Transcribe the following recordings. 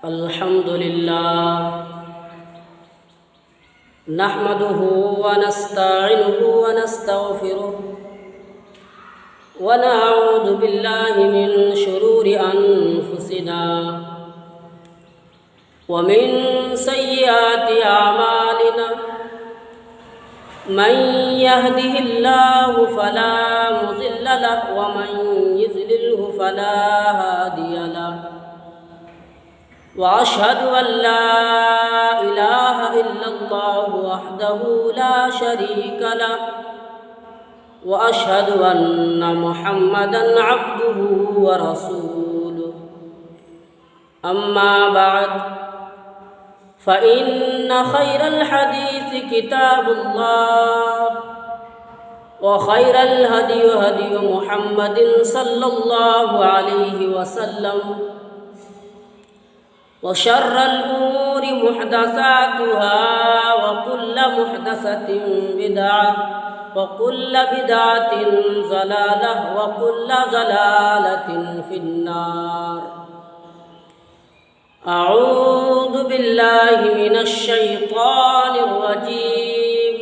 الحمد لله نحمده ونستعينه ونستغفره ونعوذ بالله من شرور أنفسنا ومن سيئات أعمالنا من يهده الله فلا مضل له ومن يضلله فلا هادي له وأشهد أن لا إله إلا الله وحده لا شريك له وأشهد أن محمدًا عبده ورسوله أما بعد فإن خير الحديث كتاب الله وخير الهدي هدي محمد صلى الله عليه وسلم وشر الأمور محدثاتها وكل محدثة بدعة وكل بدعة ضلالة وكل ضلالة في النار. أعوذ بالله من الشيطان الرجيم.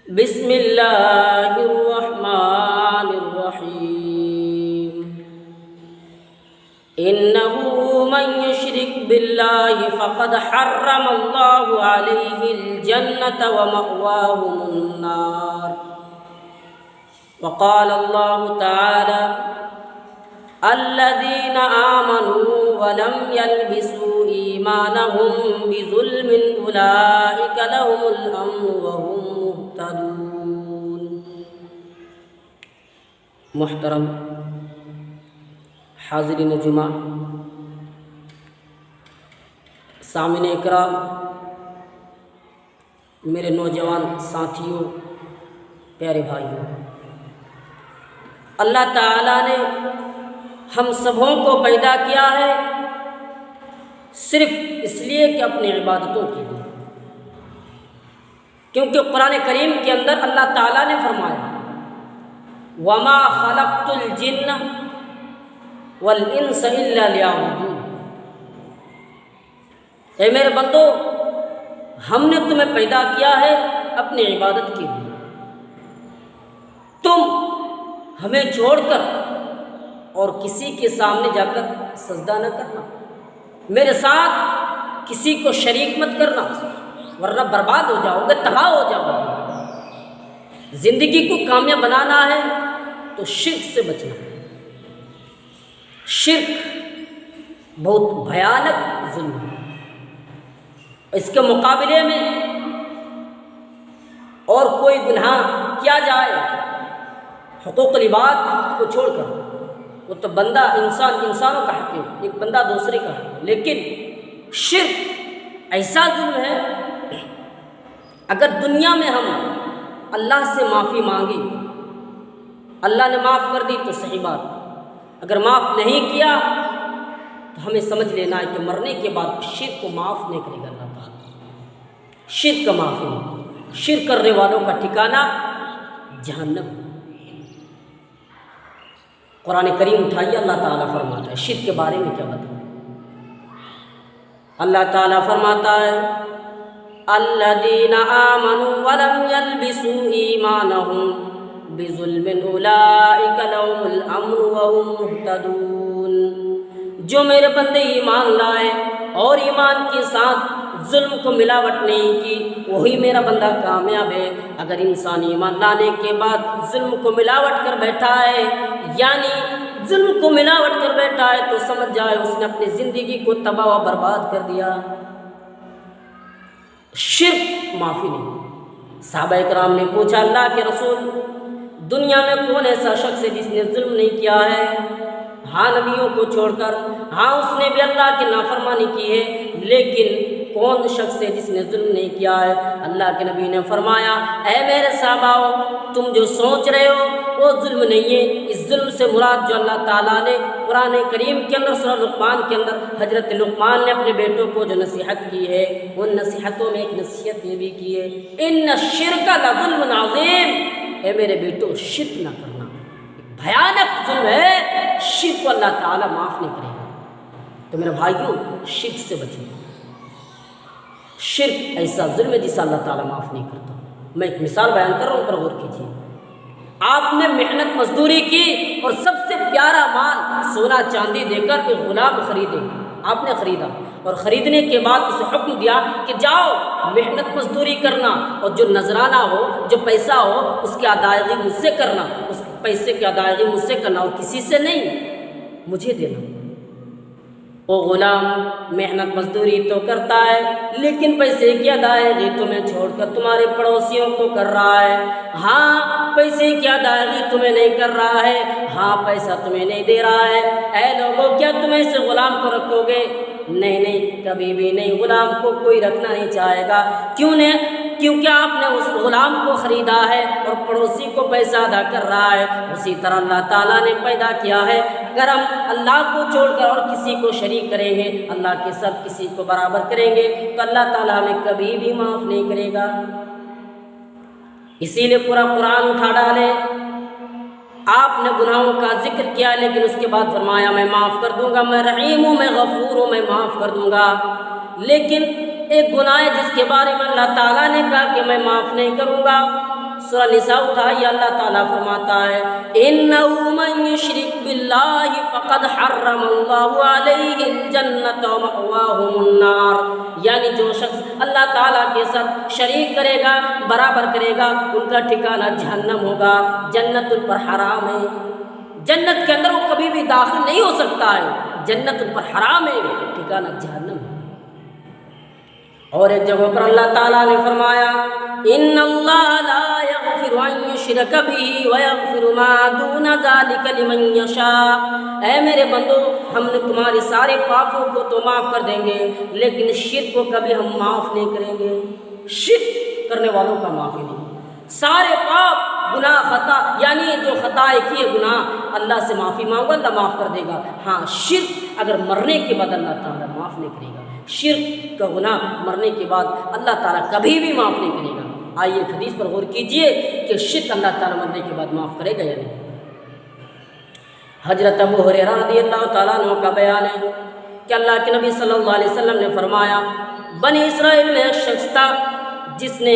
بسم الله الرحمن الرحيم. إنه من يشرك بالله فقد حرم الله عليه الجنة ومأواه النار. وقال الله تعالى: الذين آمنوا ولم يلبسوا إيمانهم بظلم أولئك لهم الأمن وهم مهتدون. محترم حاضرین جمعہ، سامعین اکرام، میرے نوجوان ساتھیوں، پیارے بھائیوں، اللہ تعالیٰ نے ہم سبوں کو پیدا کیا ہے صرف اس لیے کہ اپنی عبادتوں کے لیے، کیونکہ قرآن کریم کے اندر اللہ تعالیٰ نے فرمایا: وَمَا خَلَقْتُ الْجِنَّ وَالْإِنسَ إِلَّا لِيَعْبُدُونِ. اے میرے بندو، ہم نے تمہیں پیدا کیا ہے اپنی عبادت کے لیے. تم ہمیں چھوڑ کر اور کسی کے سامنے جا کر سجدہ نہ کرنا، میرے ساتھ کسی کو شریک مت کرنا، ورنہ برباد ہو جاؤ گے، تباہ ہو جاؤ گے. زندگی کو کامیاب بنانا ہے تو شرک سے بچنا ہے. شرک بہت بھیانک ظلم ہے. اس کے مقابلے میں اور کوئی گناہ کیا جائے حقوق العباد کو چھوڑ کر، وہ تو بندہ انسانوں کا حق ہے، ایک بندہ دوسرے کا حق ہے. لیکن شرک ایسا ظلم ہے، اگر دنیا میں ہم اللہ سے معافی مانگیں، اللہ نے معاف کر دی تو صحیح بات، اگر معاف نہیں کیا تو ہمیں سمجھ لینا ہے کہ مرنے کے بعد شرک کو معاف نہیں کرے گا اللہ تعالیٰ. شرک کا معافی نہیں، شرک کرنے والوں کا ٹھکانہ جہنم. قرآن کریم اٹھائیے، اللہ تعالیٰ فرماتا ہے شرک کے بارے میں کیا بتائیں. اللہ تعالیٰ فرماتا ہے: الذین آمنوا ولم یلبسوا ایمانہم بظلم اولئک لهم الامن وهم مہتدون. جو میرے بندے ایمان لائے اور ایمان کے ساتھ ظلم کو ملاوٹ نہیں کی، وہی میرا بندہ کامیاب ہے. اگر انسان ایمان لانے کے بعد ظلم کو ملاوٹ کر بیٹھا ہے، یعنی ظلم کو ملاوٹ کر بیٹھا ہے، تو سمجھ جائے اس نے اپنی زندگی کو تباہ و برباد کر دیا. شرک معافی نہیں. صحابہ اکرام نے پوچھا: اللہ کے رسول، دنیا میں کون ایسا شخص ہے جس نے ظلم نہیں کیا ہے؟ ہاں، نبیوں کو چھوڑ کر، ہاں اس نے بھی اللہ کی نافرمانی کی ہے، لیکن کون شخص ہے جس نے ظلم نہیں کیا ہے؟ اللہ کے نبی نے فرمایا: اے میرے صحابہ، تم جو سوچ رہے ہو وہ ظلم نہیں ہے. اس ظلم سے مراد جو اللہ تعالیٰ نے قرآن کریم کے اندر سورہ لقمان کے اندر حضرت لقمان نے اپنے بیٹوں کو جو نصیحت کی ہے، ان نصیحتوں میں ایک نصیحت یہ بھی کی ہے: ان الشرک لظلم عظیم. اے میرے بیٹو، شرک نہ کرنا، بھیانک ظلم ہے. شرک کو اللہ تعالیٰ معاف نہیں کرے گا. تو میرے بھائیوں شرک سے بچیں۔ شرک ایسا ظلم ہے جسے اللہ تعالیٰ معاف نہیں کرتا۔ میں ایک مثال بیان کر رہا ہوں، پر غور کیجیے۔ آپ نے محنت مزدوری کی اور سب سے پیارا مال سونا چاندی دے کر ایک غلام خریدے، آپ نے خریدا، اور خریدنے کے بعد اسے حکم دیا کہ جاؤ محنت مزدوری کرنا، اور جو نذرانہ ہو، جو پیسہ ہو، اس کی ادائیگی مجھ سے کرنا، اس پیسے کی ادائیگی مجھ سے کرنا اور کسی سے نہیں، مجھے دینا۔ وہ غلام محنت مزدوری تو کرتا ہے لیکن پیسے کی ادائیگی تمہیں چھوڑ کر تمہارے پڑوسیوں کو کر رہا ہے۔ ہاں پیسے کی ادائیگی تمہیں نہیں کر رہا ہے، ہاں پیسہ تمہیں نہیں دے رہا ہے۔ اے لوگوں، کیا تم اس غلام کو رکھو گے؟ نہیں، کبھی بھی نہیں، غلام کو کوئی رکھنا نہیں چاہے گا۔ کیوں نہیں؟ کیونکہ آپ نے اس غلام کو خریدا ہے اور پڑوسی کو پیسہ ادا کر رہا ہے۔ اسی طرح اللہ تعالیٰ نے پیدا کیا ہے، اگر ہم اللہ کو چھوڑ کر اور کسی کو شریک کریں گے، اللہ کے ساتھ کسی کو برابر کریں گے، تو اللہ تعالیٰ ہمیں کبھی بھی معاف نہیں کرے گا۔ اسی لیے پورا قرآن اٹھا ڈالے۔ آپ نے گناہوں کا ذکر کیا لیکن اس کے بعد فرمایا میں معاف کر دوں گا، میں رحیم ہوں، میں غفور ہوں، میں معاف کر دوں گا۔ لیکن ایک گناہ ہے جس کے بارے میں اللہ تعالیٰ نے کہا کہ میں معاف نہیں کروں گا۔ سورہ نساء اٹھائیے، اللہ تعالیٰ فرماتا ہے اِنَّهُ مَن يُشْرِكْ بِاللَّهِ فَقَدْ حَرَّمَ اللَّهُ عَلَيْهِ الْجَنَّةَ وَمَأْوَاهُ النَّارُ، یعنی جو شخص اللہ تعالیٰ کے ساتھ شریک کرے گا، برابر کرے گا، ان کا ٹھکانہ جہنم ہوگا۔ جنت ان پر حرام ہے، جنت کے اندر وہ کبھی بھی داخل نہیں ہو سکتا ہے، جنت ان پر حرام ہے، ٹھکانہ جہنم ہے۔ اور ایک جگہ پر اللہ تعالیٰ نے فرمایا ان اللہ لا یغفر ان یشرک بہ ویغفر ما دون ذلک لمن یشاء، اے میرے بندو، ہم نے تمہارے سارے پاپوں کو تو معاف کر دیں گے لیکن شرک کو کبھی ہم معاف نہیں کریں گے۔ شرک کرنے والوں کا معافی نہیں، سارے پاپ گناہ خطا، یعنی جو خطائیں کیے گناہ، اللہ سے معافی مانگو، اللہ معاف کر دے گا۔ ہاں شرک اگر مرنے کے بعد اللہ تعالیٰ معاف نہیں کرے گا، شرک کا گناہ مرنے کے بعد اللہ تعالیٰ کبھی بھی معاف نہیں کرے گا۔ آئیے حدیث پر غور کیجئے کہ شرک اللہ تعالیٰ مرنے کے بعد معاف کرے گا یا نہیں۔ حضرت ابو ہریرہ رضی اللہ تعالیٰ عنہ کا بیان ہے کہ اللہ کے نبی صلی اللہ علیہ وسلم نے فرمایا بنی اسرائیل میں ایک شخص تھا جس نے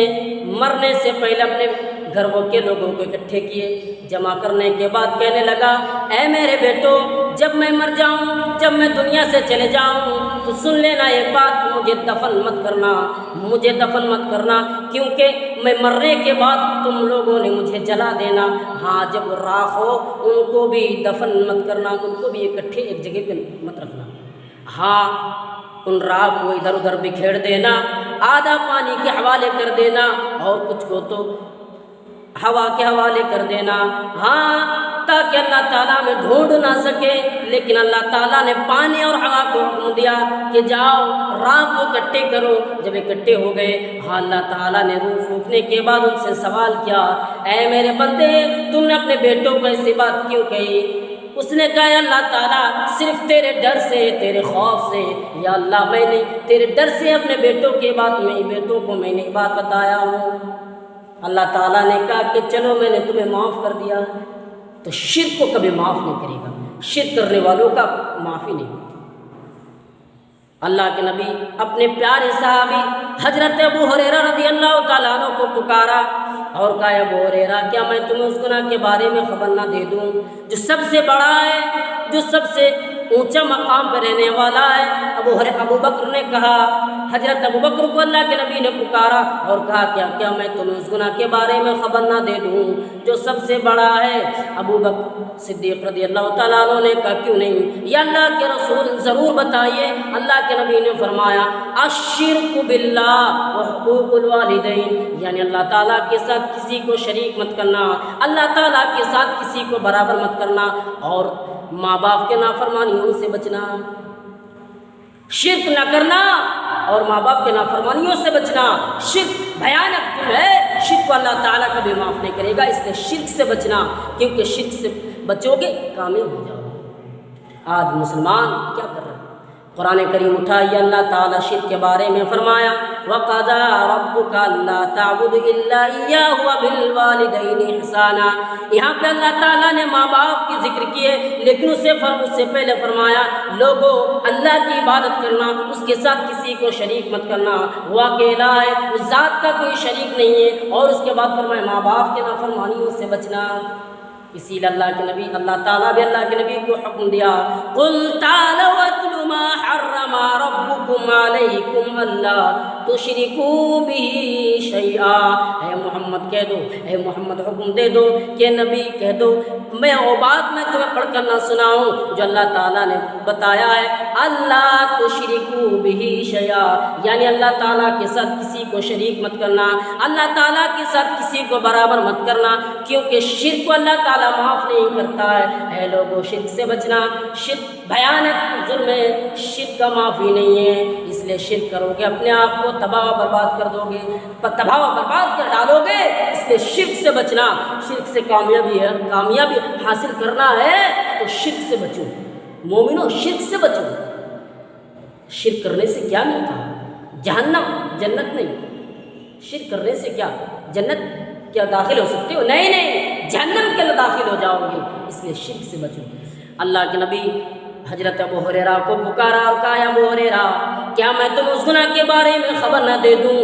مرنے سے پہلے اپنے گھر کے لوگوں کو اکٹھے کیے، جمع کرنے کے بعد کہنے لگا اے میرے بیٹو، جب میں مر جاؤں، جب میں دنیا سے چلے جاؤں تو سن لینا ایک بات، مجھے دفن مت کرنا، مجھے دفن مت کرنا، کیونکہ میں مرنے کے بعد تم لوگوں نے مجھے جلا دینا۔ ہاں جب راخ ہو ان کو بھی دفن مت کرنا، ان کو بھی اکٹھے ایک جگہ پہ مت رکھنا۔ ہاں ان راخ کو ادھر ادھر بکھیر دینا، آدھا پانی کے حوالے کر دینا اور کچھ کو تو ہوا کے حوالے کر دینا، ہاں تاکہ اللہ تعالیٰ میں ڈھونڈ نہ سکے۔ لیکن اللہ تعالیٰ نے پانی اور ہوا کو حکم دیا کہ جاؤ راخ کو اکٹھے کرو۔ جب اکٹھے ہو گئے، ہاں اللہ تعالیٰ نے روح پھونکنے کے بعد ان سے سوال کیا اے میرے بندے، تم نے اپنے بیٹوں کو ایسی بات کیوں کہی؟ اس نے کہا یا اللہ تعالیٰ صرف تیرے ڈر سے، تیرے خوف سے، یا اللہ میں نے تیرے ڈر سے اپنے بیٹوں کے بات میں بیٹوں کو میں نے بات بتایا ہوں۔ اللہ تعالیٰ نے کہا کہ چلو میں نے تمہیں معاف کر دیا۔ تو شرک کو کبھی معاف نہیں کرے گا، شرک کرنے والوں کا معافی نہیں ہوتی۔ اللہ کے نبی اپنے پیارے صحابی حضرت ابو ہریرہ رضی اللہ تعالیٰ عنہ کو پکارا اور کہا ابو ہریرہ کیا میں تمہیں اس گناہ کے بارے میں خبر نہ دے دوں جو سب سے بڑا ہے، جو سب سے اونچا مقام پہ رہنے والا ہے؟ ابو بکر نے کہا، حضرت ابو بکر کو اللہ کے نبی نے پکارا اور کہا کیا میں تمہیں اس گناہ کے بارے میں خبر نہ دے دوں جو سب سے بڑا ہے؟ ابو بکر صدیق رضی اللہ تعالیٰ عنہ نے کہا کیوں نہیں، یا اللہ کے رسول ضرور بتائیے۔ اللہ کے نبی نے فرمایا الشرک باللہ و حقوق الوالدین، یعنی اللہ تعالیٰ کے ساتھ کسی کو شریک مت کرنا، اللہ تعالیٰ کے ساتھ کسی کو برابر مت کرنا، اور ماں باپ کے نافرمانیوں سے بچنا، شرک نہ کرنا اور ماں باپ کے نافرمانیوں سے بچنا۔ شرک بھیانک ہے، شرک کو اللہ تعالیٰ کبھی معاف نہیں کرے گا، اس لیے شرک سے بچنا، کیونکہ شرک سے بچو گے کامیاب ہو جاؤ گے۔ آج مسلمان کیا کر رہے ہیں؟ قرآن کریم اٹھائیے، اللہ تعالیٰ شرک کے بارے میں فرمایا وَقَضَىٰ رَبُّكَ أَلَّا تَعْبُدُوا إِلَّا إِيَّاهُ وَبِالْوَالِدَيْنِ إِحْسَانًا۔ یہاں پہ اللہ تعالیٰ نے ماں باپ کی ذکر کیے، لیکن اس سے پہلے فرمایا لوگوں اللہ کی عبادت کرنا، اس کے ساتھ کسی کو شریک مت کرنا، وہ اکیلا ہے، اس ذات کا کوئی شریک نہیں ہے، اور اس کے بعد فرمایا ماں باپ کے نافرمانیوں سے بچنا۔ اسی لیے اللہ کے نبی، اللہ تعالیٰ بھی اللہ کے نبی کو حکم دیا قُلْ تَعَالَوْا أَتْلُ مَا حَرَّمَ رَبُّكُمْ عَلَيْكُمْ أَلَّا تُشْرِكُوا بِهِ شَيْئًا۔ اے محمد کہہ دو، اے محمد حکم دے دو کہ نبی کہہ دو میں وہ بات میں تمہیں پڑھ کر نہ سناؤں جو اللہ تعالیٰ نے بتایا ہے، اللہ تشرکوا بہ شیئا، یعنی اللہ تعالیٰ کے ساتھ کسی کو شریک مت کرنا، اللہ تعالیٰ کے ساتھ کسی کو برابر مت کرنا، کیونکہ شرک کو اللہ تعالیٰ معاف نہیں کرتا ہے۔ اے لوگوں شرک سے بچنا، شرک بھیانک ظلم ہے، شرک کا معافی نہیں ہے، اس لیے شرک کرو گے اپنے آپ کو تباہ و برباد کر دو گے، تباہ و برباد کر ڈالو گے، اس لیے شرک سے بچنا۔ شرک سے کامیابی حاصل کرنا ہے تو شرک سے بچو، مومنوں شرک سے بچو۔ شرک کرنے سے کیا ملتا ہے؟ جہنم، جنت نہیں۔ شرک کرنے سے کیا جنت کیا داخل ہو سکتے ہو؟ نہیں، جہنم کے اندر داخل ہو جاؤ گے، اس لیے شرک سے بچو۔ اللہ کے نبی حضرت ابو ہریرہ کو پکارا اور کہا ابو ہریرہ کیا میں تمہیں اس گناہ کے بارے میں خبر نہ دے دوں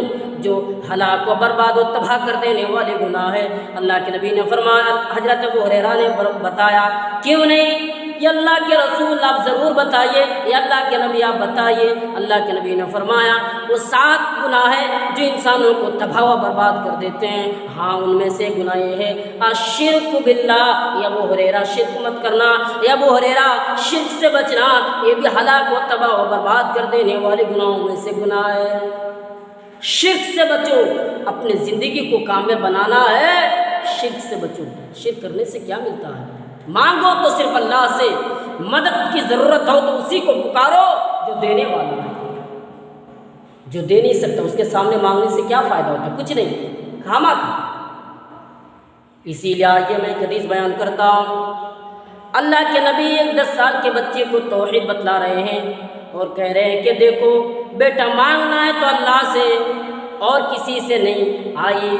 جو ہلاک و برباد و تباہ کر دینے والے گناہ ہے؟ اللہ کے نبی نے فرمایا، حضرت ابو ہریرہ نے بتایا کیوں نہیں یا اللہ کے رسول آپ ضرور بتائیے، یا اللہ کے نبی آپ بتائیے۔ اللہ کے نبی نے فرمایا وہ 7 گناہ ہیں جو انسانوں کو تباہ و برباد کر دیتے ہیں، ہاں ان میں سے گناہ یہ ہے الشرک باللہ، یا ابو ہریرہ شرک مت کرنا، یا ابو ہریرہ شرک سے بچنا، یہ بھی ہلاک و تباہ و برباد کر دینے والے گناہوں میں سے گناہ ہے۔ شرک سے بچو، اپنی زندگی کو کامیاب بنانا ہے، شرک سے بچو۔ شرک کرنے سے کیا ملتا ہے؟ مانگو تو صرف اللہ سے، مدد کی ضرورت ہو تو اسی کو پکارو جو دینے والا ہے، جو دے نہیں سکتا اس کے سامنے مانگنے سے کیا فائدہ ہوتا ہے؟ کچھ نہیں، کھاما کھا۔ اسی لیے آئیے میں ایک حدیث بیان کرتا ہوں۔ اللہ کے نبی ایک 10 سال کے بچے کو توحید بتلا رہے ہیں اور کہہ رہے ہیں کہ دیکھو بیٹا مانگنا ہے تو اللہ سے اور کسی سے نہیں۔ آئیے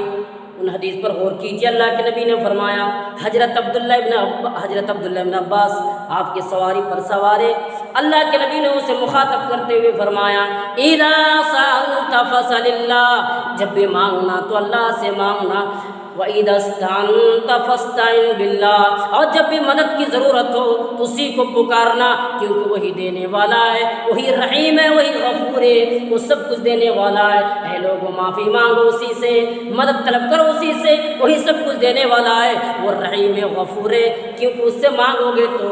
ان حدیث پر غور کیجیے۔ اللہ کے نبی نے فرمایا، حضرت عبداللہ ابن عباس آپ کی سواری پر سوارے، اللہ کے نبی نے اسے مخاطب کرتے ہوئے فرمایا اذا سألت فسأل اللہ، جب بھی مانگنا تو اللہ سے مانگنا، وَإِذَا اسْتَعَنْتَ فَاسْتَعِنْ بِاللَّهِ، اور جب بھی مدد کی ضرورت ہو تو اسی کو پکارنا، کیونکہ وہی دینے والا ہے، وہی رحیم ہے، وہی غفور ہے، وہ سب کچھ دینے والا ہے۔ اے لوگوں معافی مانگو اسی سے، مدد طلب کرو اسی سے، وہی سب کچھ دینے والا ہے، وہ رحیم ہے، غفور ہے، کیونکہ اس سے مانگو گے تو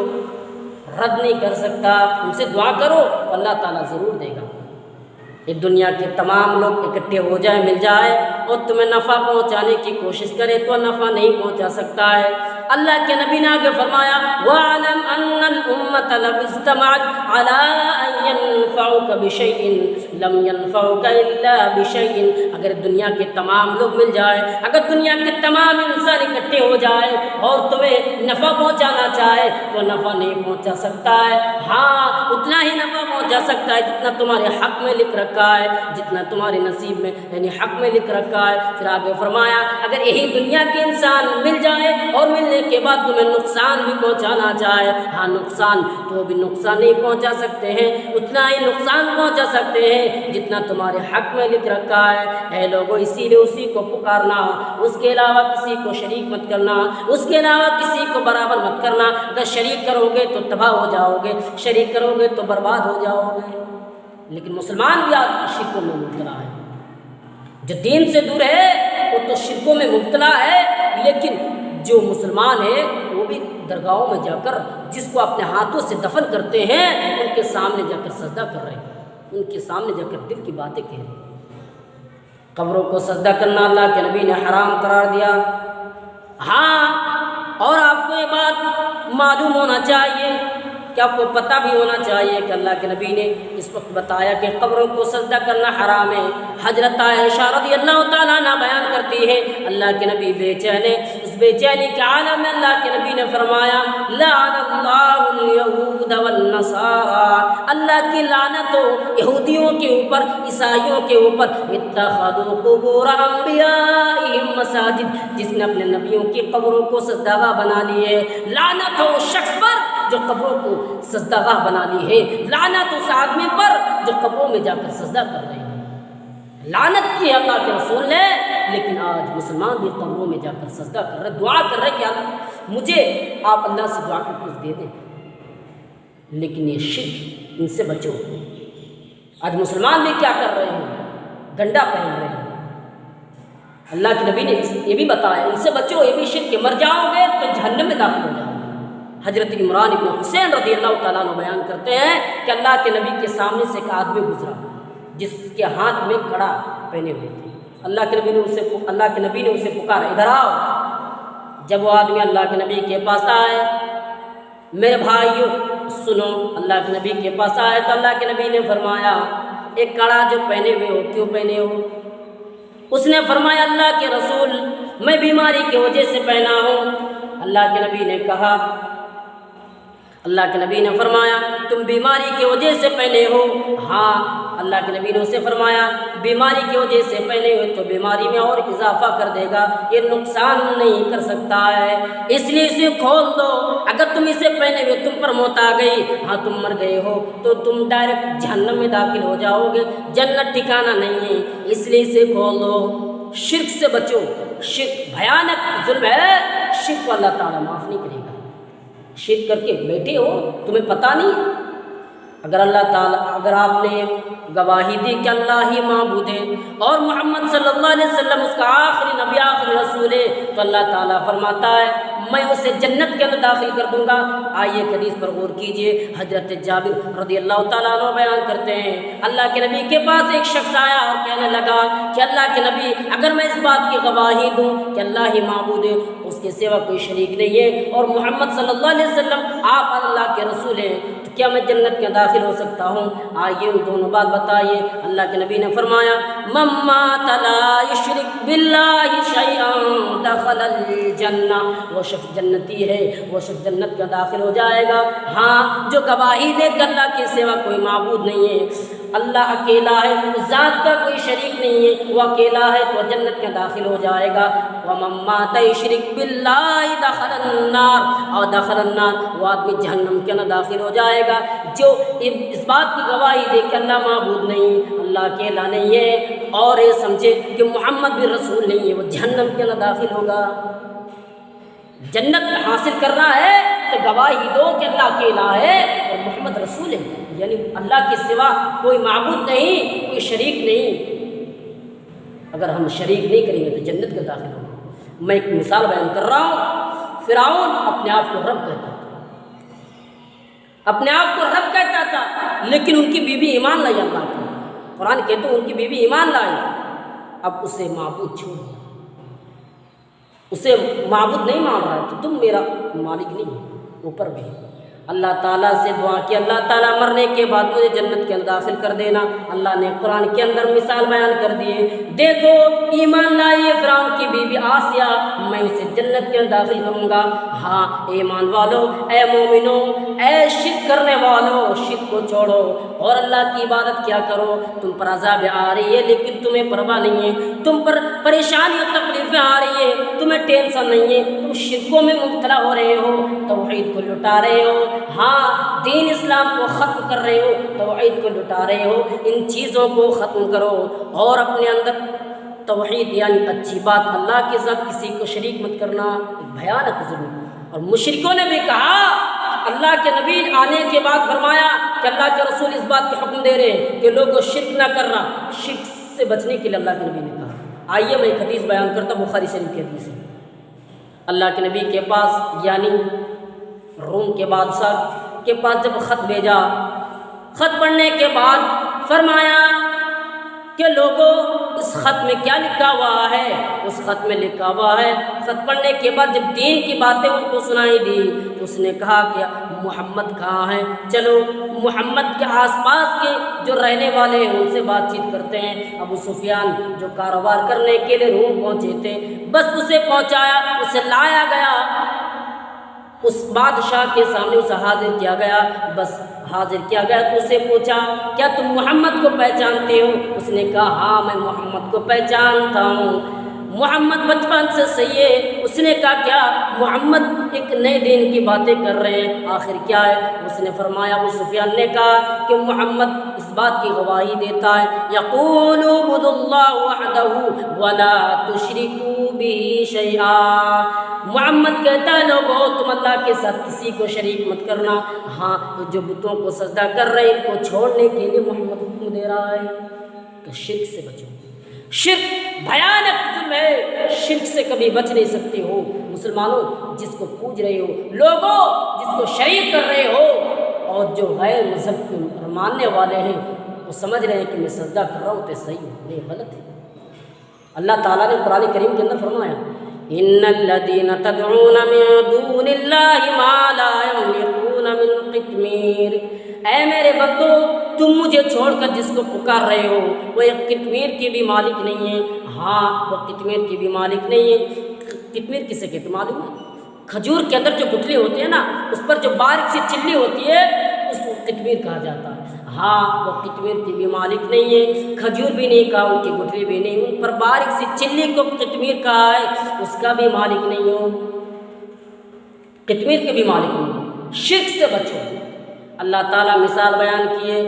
رد نہیں کر سکتا، ان سے دعا کرو اللہ تعالیٰ ضرور دے گا۔ اس دنیا کے تمام لوگ اکٹھے ہو جائیں، مل جائے اور تمہیں نفع پہنچانے کی کوشش کرے تو نفع نہیں پہنچا سکتا ہے۔ اللہ کے نبی نے آگے فرمایا وَاعْلَمْ أَنَّ الْأُمَّةَ لَوِ اجْتَمَعَتْ عَلَىٰ أَن يَنفَعُوكَ بِشَيْءٍ لَمْ يَنفَعُوكَ إِلَّا بِشَيْءٍ، اگر دنیا کے تمام لوگ مل جائے، اگر دنیا کے تمام انسان اکٹھے ہو جائے اور تمہیں نفع پہنچانا چاہے تو نفع نہیں پہنچا سکتا ہے، ہاں اتنا ہی نفع پہنچا سکتا ہے جتنا تمہارے حق میں لکھ رکھا ہے، جتنا تمہارے نصیب میں یعنی حق میں لکھ رکھا ہے۔ پھر آگے فرمایا اگر یہی دنیا کے انسان مل جائے اور ملنے کے بعد تمہیں نقصان بھی پہنچانا چاہے، ہاں نقصان تو بھی نقصان نہیں پہنچا سکتے ہیں، اتنا ہی نقصان پہنچا سکتے ہیں جتنا تمہارے حق میں لکھ رکھا ہے۔ اے لوگوں اسی لیے اسی کو پکارنا، اس کے علاوہ کسی کو شریک مت کرنا، اس کے علاوہ کسی کو برابر مت کرنا۔ اگر شریک کرو گے تو تباہ ہو جاؤ گے، شریک کرو گے تو برباد ہو جاؤ گے۔ لیکن مسلمان بھی آج شرکوں میں مبتلا ہے، جو دین سے دور ہے وہ تو شرکوں میں مبتلا ہے، لیکن جو مسلمان ہے وہ بھی درگاہوں میں جا کر جس کو اپنے ہاتھوں سے دفن کرتے ہیں ان کے سامنے جا کر سجدہ کر رہے ہیں، ان کے سامنے جا کر دل کی باتیں کہہ رہے ہیں۔ قبروں کو سجدہ کرنا اللہ کے نبی نے حرام قرار دیا۔ ہاں اور آپ کو یہ بات معلوم ہونا چاہیے کہ آپ کو پتہ بھی ہونا چاہیے کہ اللہ کے نبی نے اس وقت بتایا کہ قبروں کو سجدہ کرنا حرام ہے۔ حضرت عائشہ رضی اللہ تعالیٰ عنہ بیان کرتی ہے اللہ کے نبی بے چین ہے، اس بے چینی کے عالم میں اللہ کے نبی نے فرمایا لعن اللہ الیہود والنصارى، اللہ کی لعنت ہو یہودیوں کے اوپر، عیسائیوں کے اوپر، اتخذوا قبور انبیائہم مساجد، جس نے اپنے نبیوں کی قبروں کو سجدہ بنا لیے۔ لعنت ہو شخص پر جو قبروں کو سجدہ بنا لی ہے، لعنت اس آدمی پر جو قبروں میں جا کر سجدہ کر رہے ہیں۔ لعنت کی ہے اللہ کے رسول نے، لیکن آج مسلمان بھی قبروں میں جا کر سجدہ کر رہے، دعا کر رہے کہ مجھے آپ اللہ سے دعا کر کچھ دے دیں، لیکن یہ شرک، ان سے بچو۔ آج مسلمان بھی کیا کر رہے ہیں؟ گنڈا پہن رہے ہیں۔ اللہ کے نبی نے یہ بھی بتایا ان سے بچو، یہ بھی شرک ہے، مر جاؤ گے تو جہنم میں داخل ہو جاؤ گے۔ حضرت عمران ابن حسین رضی اللہ تعالیٰ عنہ بیان کرتے ہیں کہ اللہ کے نبی کے سامنے سے ایک آدمی گزرا جس کے ہاتھ میں کڑا پہنے ہوئے تھے۔ اللہ کے نبی نے اسے پکارا، ادھر آؤ۔ جب وہ آدمی اللہ کے نبی کے پاس آئے، میرے بھائیو سنو، اللہ کے نبی کے پاس آئے تو اللہ کے نبی نے فرمایا ایک کڑا جو پہنے ہوئے ہو کیوں پہنے ہو؟ اس نے فرمایا اللہ کے رسول میں بیماری کی وجہ سے پہنا ہوں۔ اللہ کے نبی نے کہا، اللہ کے نبی نے فرمایا تم بیماری کی وجہ سے پہنے ہو؟ ہاں۔ اللہ کے نبی نے اسے فرمایا بیماری کی وجہ سے پہنے ہوئے تو بیماری میں اور اضافہ کر دے گا، یہ نقصان نہیں کر سکتا ہے، اس لیے اسے کھول دو۔ اگر تم اسے پہنے ہوئے تم پر موت آ گئی، ہاں تم مر گئے ہو، تو تم ڈائریکٹ جہنم میں داخل ہو جاؤ گے، جنت ٹھکانہ نہیں ہے، اس لیے اسے کھول دو۔ شرک سے بچو، شرک بھیانک ظلم ہے، شرک کو اللہ تعالیٰ معاف نہیں کرے گا۔ شرک کر کے بیٹھے ہو، تمہیں پتہ نہیں؟ اگر آپ نے گواہی دی کہ اللہ ہی معبود ہے اور محمد صلی اللہ علیہ وسلم اس کا آخری نبی آخری رسول ہے، تو اللہ تعالیٰ فرماتا ہے میں اسے جنت کے اندر داخل کر دوں گا۔ آئیے حدیث پر غور کیجئے، حضرت جابر رضی اللہ تعالیٰ عنہ بیان کرتے ہیں اللہ کے نبی کے پاس ایک شخص آیا اور کہنے لگا کہ اللہ کے نبی اگر میں اس بات کی گواہی دوں کہ اللہ ہی معبود ہے، اس کے سوا کوئی شریک نہیں ہے، اور محمد صلی اللہ علیہ وسلم آپ اللہ کے رسول ہیں، تو کیا میں جنت کے داخل ہو سکتا ہوں؟ آئیے ان دونوں بات بتائیے۔ اللہ کے نبی نے فرمایا من مات لا یشرک باللہ شیئا دخل الجنہ، وہ شخص جنتی ہے، وہ شخص جنت کا داخل ہو جائے گا۔ ہاں، جو گواہی دے کہ اللہ کے سوا کوئی معبود نہیں ہے، اللہ اکیلا ہے، ذات کا کوئی شریک نہیں ہے، وہ اکیلا ہے، تو جنت کا داخل ہو جائے گا۔ ومن مات یشرک باللہ دخل النار، اور دخل النار، وہ آدمی جہنم کے اندر داخل ہو جائے گا جو اس بات کی گواہی دے کہ اللہ معبود نہیں، اللہ اکیلا نہیں ہے، اور یہ سمجھے کہ محمد بھی رسول نہیں ہے، وہ جہنم کے اندر داخل ہوگا۔ جنت حاصل کرنا ہے تو گواہی دو کہ اللہ اکیلا ہے اور محمد رسول ہے، یعنی اللہ کے سوا کوئی معبود نہیں، کوئی شریک نہیں۔ اگر ہم شریک نہیں کریں گے تو جنت کا داخل ہوگا۔ میں ایک مثال بیان کر رہا ہوں، فرعون اپنے آپ کو رب کہتا تھا، اپنے آپ کو رب کہتا تھا، لیکن ان کی بیوی ایمان لائی اللہ پر۔ قرآن کہتے ہیں ان کی بیوی ایمان لائی، اب اسے معبود چھوڑ دیا، اسے معبود نہیں مان رہا ہے کہ تم میرا مالک نہیں ہے، اوپر بھی اللہ تعالیٰ سے دعا کی اللہ تعالیٰ مرنے کے بعد مجھے جنت کے اندر داخل کر دینا۔ اللہ نے قرآن کے اندر مثال بیان کر دیے، دیکھو ایمان لائیے فرعون کی بیوی آسیہ، میں اسے جنت کے اندر داخل کروں گا۔ ہاں ایمان والو، اے مومنو، اے شرک کرنے والو، شرک کو چھوڑو اور اللہ کی عبادت کیا کرو۔ تم پر عذاب آ رہی ہے لیکن تمہیں پرواہ نہیں ہے، تم پر پریشانی اور تکلیفیں آ رہی ہے، تمہیں ٹینشن نہیں ہے، تم شرکوں میں مبتلا ہو رہے ہو، توحید کو لٹا رہے ہو، ہاں دین اسلام کو ختم کر رہے ہو، توحید کو لٹا رہے ہو، ان چیزوں کو ختم کرو اور اپنے اندر توحید یعنی اچھی بات، اللہ کے ساتھ کسی کو شریک مت کرنا، ایک بھیانک ظلم۔ اور مشرکوں نے بھی کہا، اللہ کے نبی آنے کے بعد فرمایا کہ اللہ کے رسول اس بات کے حکم دے رہے ہیں کہ لوگوں شرک نہ کرنا، شرک سے بچنے کے لیے اللہ کے نبی نے کہا۔ آئیے میں ایک حدیث بیان کرتا ہوں، بخاری شریف کی حدیث ہے۔ اللہ کے نبی کے پاس یعنی روم کے بادشاہ کے پاس جب خط بھیجا، خط پڑھنے کے بعد فرمایا کہ لوگوں اس خط میں کیا لکھا ہوا ہے؟ اس خط میں لکھا ہوا ہے، خط پڑھنے کے بعد جب دین کی باتیں ان کو سنائی دی تو اس نے کہا کہ محمد کہاں ہے، چلو محمد کے آس پاس کے جو رہنے والے ہیں ان سے بات چیت کرتے ہیں۔ ابو سفیان جو کاروبار کرنے کے لیے روم پہنچے تھے، بس اسے پہنچایا، اسے لایا گیا، اس بادشاہ کے سامنے اسے حاضر کیا گیا، بس حاضر کیا گیا تو اسے پوچھا کیا تم محمد کو پہچانتے ہو؟ اس نے کہا ہاں میں محمد کو پہچانتا ہوں، محمد بچپن سے صحیح ہے۔ اس نے کہا کیا محمد ایک نئے دین کی باتیں کر رہے ہیں، آخر کیا ہے؟ اس نے فرمایا، ابو سفیان نے کہا کہ محمد اس بات کی گواہی دیتا ہے، یقول اعبدوا اللہ وحدہ ولا تشرکوا بہ شیئا، محمد کہتا ہے لوگوں تم اللہ کے ساتھ کسی کو شریک مت کرنا۔ ہاں جو بتوں کو سجدہ کر رہے ہیں ان کو چھوڑنے کے لیے محمد حکم دے رہا ہے کہ شرک سے بچو۔ شرک بھیانک ظلم ہے، شرک سے کبھی بچ نہیں سکتے ہو۔ مسلمانوں جس کو پوج رہے ہو، لوگوں جس کو شریک کر رہے ہو، اور جو غیر مذہب کے ماننے والے ہیں وہ سمجھ رہے ہیں کہ میں سجدہ کر رہا ہوں تو صحیح ہوں، یہ غلط ہے۔ اللہ تعالیٰ نے قرآن کریم کے اندر فرمایا ان الذین تدعون من دون اللہ ما لا یملکون من قطمیر، اے میرے بندو تم مجھے چھوڑ کر جس کو پکار رہے ہو وہ ایک قطمیر کی بھی مالک نہیں ہے۔ ہاں وہ قطمیر کی بھی مالک نہیں ہے۔ قطمیر کسے کہتے معلوم ہے؟ کھجور کے اندر جو گٹھلی ہوتی ہے نا، اس پر جو باریک سی چلی ہوتی ہے اس کو قطمیر کہا جاتا ہے۔ ہاں وہ قطمیر کی بھی مالک نہیں ہے، کھجور بھی نہیں کہا، ان کی گٹھلی بھی نہیں، ان پر باریک سی چلی کو قطمیر کہا ہے، اس کا بھی مالک نہیں ہو، قطمیر کے بھی مالک نہیں ہو۔ شرک سے بچو۔ اللہ تعالیٰ مثال بیان کیے،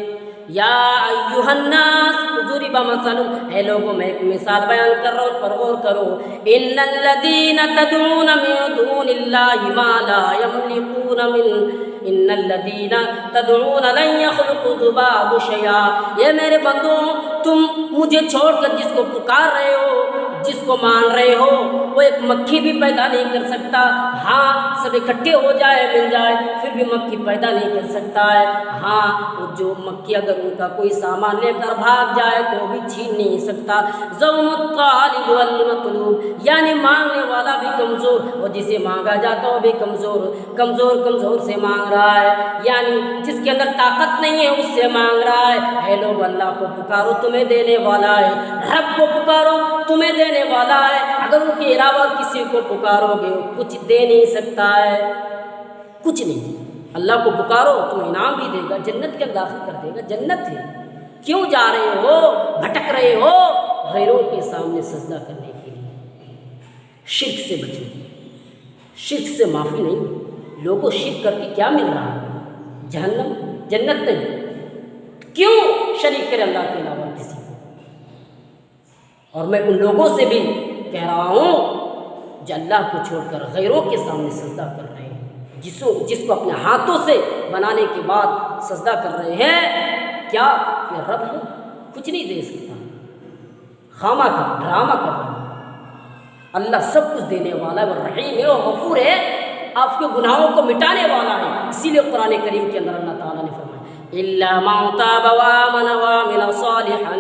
یا ایھا الناس ضرب مثل، اے لوگوں میں ایک مثال بیان کر رہا ہوں، پر غور کرو، ان الذین تدعون من دون اللہ ما لا یملکون من ان الذین تدعون لن یخلقوا ذبابا شیئا، یہ میرے بندو تم مجھے چھوڑ کر جس کو پکار رہے ہو، جس کو مان رہے ہو، وہ ایک مکھی بھی پیدا نہیں کر سکتا۔ ہاں سب اکٹھے ہو جائے مل جائے پھر بھی مکھی پیدا نہیں کر سکتا ہے۔ ہاں وہ جو مکھی اگر ان کا کوئی سامان لے کر بھاگ جائے تو بھی چھین نہیں سکتا۔ ذم الطالب والمطلوب، یعنی مانگنے والا بھی کمزور اور جسے مانگا جاتا ہے وہ بھی کمزور سے مانگ رہا ہے، یعنی جس کے اندر طاقت نہیں ہے اس سے مانگ رہا ہے۔ اے لوگ اللہ کو پکارو تمہیں دینے والا ہے، رب کو پکارو تمہیں دینے والا ہے، اگر ان کے علاوہ کسی کو پکارو گے کچھ دے نہیں سکتا ہے، کچھ نہیں۔ اللہ کو پکارو تمہیں انعام بھی دے گا، جنت کے داخل کر دے گا، جنت ہے۔ کیوں جا رہے ہو، بھٹک رہے ہو غیروں کے سامنے سجدہ کرنے کے لیے؟ شرک سے بچو، شرک سے معافی نہیں۔ لوگوں شرک کر کے کیا مل رہا ہے؟ جہنم، جنت نہیں۔ کیوں شریک کرے اللہ کے علاوہ کسی کو؟ اور میں ان لوگوں سے بھی کہہ رہا ہوں جو اللہ کو چھوڑ کر غیروں کے سامنے سجدہ کر رہے ہیں، جس کو اپنے ہاتھوں سے بنانے کے بعد سجدہ کر رہے ہیں، کیا یہ رب ہے؟ کچھ نہیں دے سکتا، خامہ کا ڈرامہ کر رہا ہے۔ اللہ سب کچھ دینے والا ہے، وہ رحیم ہے، وہ غفور ہے، آپ کے گناہوں کو مٹانے والا ہے۔ اسی لیے قرآن کریم کے اندر اللہ تعالیٰ نے فرمایا إِلَّا مَن تَابَ وَآمَنَ وَعَمِلَ صَالِحًا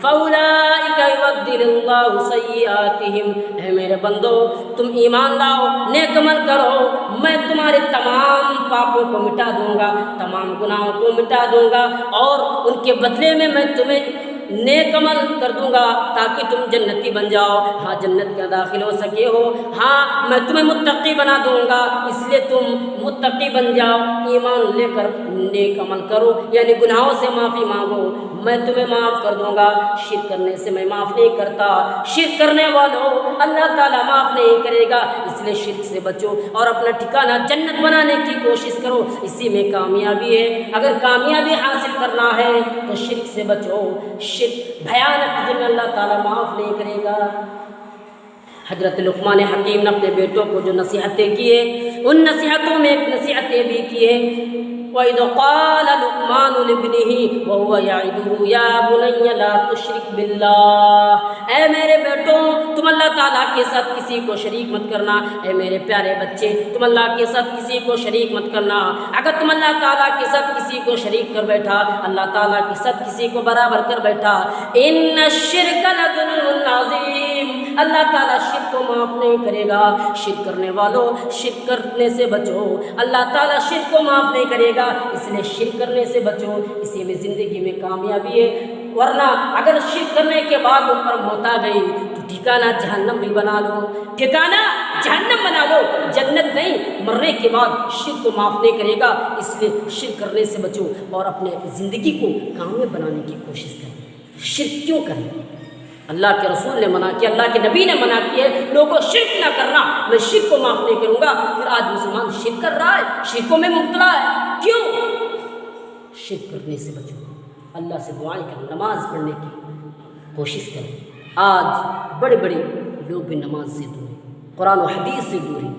فَأُولَٰئِكَ يُبَدِّلُ اللَّهُ سَيِّئَاتِهِمْ، اے میرے بندو تم ایمان لاؤ، نیک عمل کرو، میں تمہارے تمام پاپوں کو مٹا دوں گا، تمام گناہوں کو مٹا دوں گا، اور ان کے بدلے میں تمہیں نیک عمل کر دوں گا تاکہ تم جنتی بن جاؤ۔ ہاں جنت کا داخل ہو سکے ہو، ہاں میں تمہیں متقی بنا دوں گا، اس لیے تم متقی بن جاؤ، ایمان لے کر نیک عمل کرو، یعنی گناہوں سے معافی مانگو، میں تمہیں معاف کر دوں گا۔ شرک کرنے سے میں معاف نہیں کرتا، شرک کرنے والوں اللہ تعالیٰ معاف نہیں کرے گا، اس لیے شرک سے بچو اور اپنا ٹھکانہ جنت بنانے کی کوشش کرو، اسی میں کامیابی ہے۔ اگر کامیابی حاصل کرنا ہے تو شرک سے بچو، شرک بھیانک ظلم اللہ تعالیٰ معاف نہیں کرے گا۔ حضرت لقمان حکیم نے اپنے بیٹوں کو جو نصیحتیں کی ہیں، ان نصیحتوں میں ایک نصیحت یہ بھی کی ہے وَإِذْ قَالَ لُقْمَانُ لِابْنِهِ وَهُوَ يَعِظُهُ يَا بُنَيَّ لَا تُشْرِكْ بِاللَّهِ، اے میرے بیٹوں تم اللہ تعالیٰ کے ساتھ کسی کو شریک مت کرنا، اے میرے پیارے بچے تم اللہ کے ساتھ کسی کو شریک مت کرنا۔ اگر تم اللہ تعالیٰ کے ساتھ کسی کو شریک کر بیٹھا، اللہ تعالیٰ کے ساتھ کسی کو برابر کر بیٹھا، اِنَّ الشِّرْكَ لَظُلْمٌ عَظِيمٌ، اللہ تعالیٰ شرک کو معاف نہیں کرے گا۔ شرک کرنے والوں شرک کرنے سے بچو، اللہ تعالیٰ شرک کو معاف نہیں کرے گا، اس لیے شرک کرنے سے بچو، اسی میں زندگی میں کامیابی ہے۔ ورنہ اگر شرک کرنے کے بعد اوپر موت آ گئی تو ٹھکانہ جہنم بھی بنا لو، ٹھکانہ جہنم بنا لو، جنت نہیں۔ مرنے کے بعد شرک کو معاف نہیں کرے گا، اس لیے شرک کرنے سے بچو اور اپنے زندگی کو کامیاب بنانے کی کوشش کریں۔ شرک کیوں کریں؟ اللہ کے رسول نے منع کیا، اللہ کے نبی نے منع کیا ہے لوگوں شرک نہ کرنا، میں شرک کو معاف نہیں کروں گا۔ پھر آج مسلمان شرک کر رہا ہے، شرکوں میں مبتلا ہے، کیوں؟ شرک کرنے سے بچو، اللہ سے دعائیں کریں، نماز پڑھنے کی کوشش کریں۔ آج بڑے بڑے لوگ بھی نماز سے دور ہیں، قرآن و حدیث سے دور ہیں،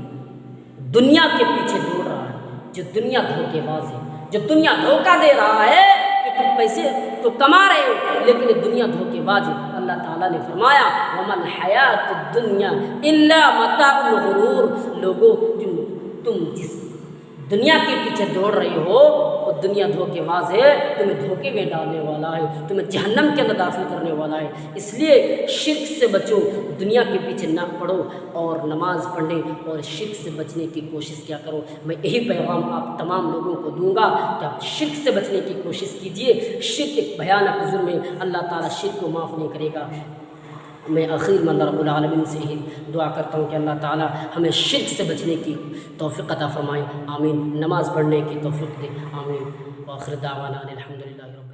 دنیا کے پیچھے دوڑ رہا ہے، جو دنیا دھوکے باز ہے، جو دنیا دھوکہ دے رہا ہے کہ تم پیسے تو کما رہے ہو لیکن دنیا دھوکے باز ہے۔ اللہ تعالیٰ نے فرمایا وَمَا الْحَيَاةُ الدُّنْيَا إِلَّا مَتَاعُ الْغُرُورِ، لوگوں تم جس دنیا کے پیچھے دوڑ رہے ہو وہ دنیا دھوکے باز ہے، تمہیں دھوکے میں ڈالنے والا ہے، تمہیں جہنم کے اندر داخل کرنے والا ہے۔ اس لیے شرک سے بچو، دنیا کے پیچھے نہ پڑو اور نماز پڑھنے اور شرک سے بچنے کی کوشش کیا کرو۔ میں یہی پیغام آپ تمام لوگوں کو دوں گا کہ آپ شرک سے بچنے کی کوشش کیجئے۔ شرک ایک بھیانک ظلم ہے، اللہ تعالیٰ شرک کو معاف نہیں کرے گا۔ میں آخر میں اللہ رب العالمین سے ہی دعا کرتا ہوں کہ اللہ تعالیٰ ہمیں شرک سے بچنے کی توفیق عطا فرمائے، آمین۔ نماز پڑھنے کی توفیق دے، آمین۔ وآخر دعوانا الحمدللہ رب